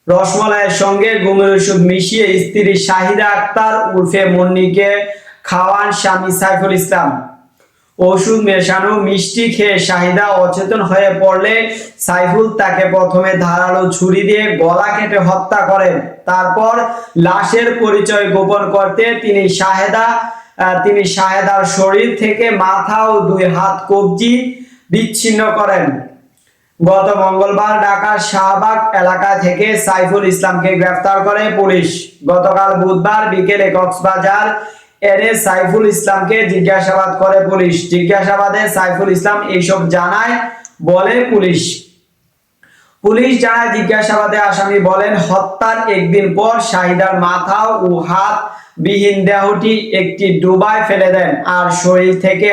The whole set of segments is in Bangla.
রসমলাইয়ের সঙ্গে ঘুমের ওষুধ মিশিয়ে স্ত্রী শাহিদা আক্তার উর্ফে মুন্নিকে খাওয়ান স্বামী সাইফুল ইসলাম। ওষুধ মেশানো মিষ্টি খেয়ে শাহিদা অচেতন হয়ে পড়লে সাইফুল তাকে প্রথমে ধারালো ছুরি দিয়ে গলা কেটে হত্যা করেন। তারপর লাশের পরিচয় গোপন করতে তিনি শাহেদার শরীর থেকে মাথা ও 2 হাত কবজি বিচ্ছিন্ন করেন। গত মঙ্গলবার ঢাকার শাহবাগ এলাকা থেকে সাইফুল ইসলামকে গ্রেফতার করে পুলিশ। গতকাল বুধবার বিকেলে কক্সবাজার এনে সাইফুল ইসলামকে জিজ্ঞাসাবাদ করে পুলিশ। জিজ্ঞাসাবাদে সাইফুল ইসলাম এইসব জানায় বলে পুলিশ জানায় জিজ্ঞাসাবাদে আসামি বলেন, হত্যার একদিন পর শাহিদার মাথা ও হাত বিহীন দেহটি একটি ডোবায় ফেলে দেন আর শরীর থেকে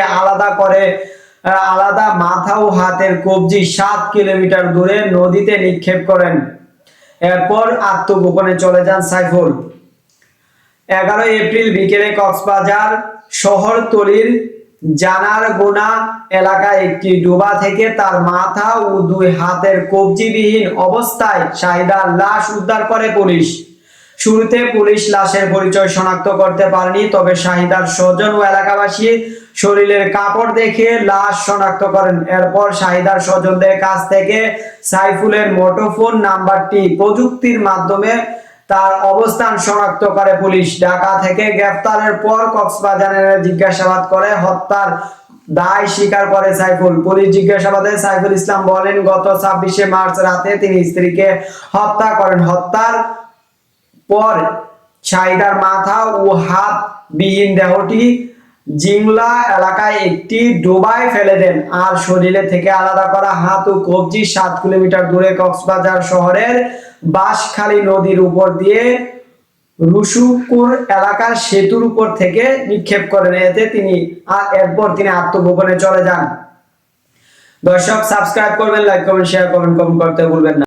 আলাদা মাথা ও হাতের কবজি 7 কিলোমিটার দূরে নদীতে নিক্ষেপ করেন। এরপর আত্মগোপনে চলে যান সাইফুল। 11 এপ্রিল বিকেলে কক্সবাজার শহরতলির জানারগোনা এলাকায় একটি ডোবা থেকে তার মাথা ও 2 হাতের কবজিবিহীন অবস্থায় শাহিদার লাশ উদ্ধার করে পুলিশ। শুরুতে পুলিশ লাশের পরিচয় শনাক্ত করতে পারেনি, তবে শাহিদার স্বজন ও এলাকাবাসী শরীরের কাপড় দেখে লাশ শনাক্ত করেন। এরপর শাহিদার স্বজনদের কাছ থেকে সাইফুলের মুঠোফোন নাম্বারটি প্রযুক্তির মাধ্যমে তার অবস্থান শনাক্ত করে পুলিশ। ঢাকা থেকে গ্রেফতারের পর কক্সবাজারে জিজ্ঞাসাবাদ করে হত্যার দায় স্বীকার করে সাইফুল। পুলিশ জিজ্ঞাসাবাদে সাইফুল ইসলাম বলেন, গত 26 মার্চ রাতে তিনি স্ত্রীকে হত্যা করেন। হত্যার পর শাহিদার মাথা ও হাত বিহীন দেহটি জিংলা এলাকায় একটি ডোবায় ফেলে দেন আর শরীরে থেকে আলাদা করা হাত ও কবজি 7 কিলোমিটার দূরে কক্সবাজার শহরের বাঁশখালী নদীর উপর দিয়ে রুশুকুর এলাকার সেতুর উপর থেকে নিক্ষেপ করেন। এরপর তিনি আত্মগোপনে চলে যান। দর্শক, সাবস্ক্রাইব করবেন, লাইক করবেন, শেয়ার করবেন, কমেন্ট করতে ভুলবেন না।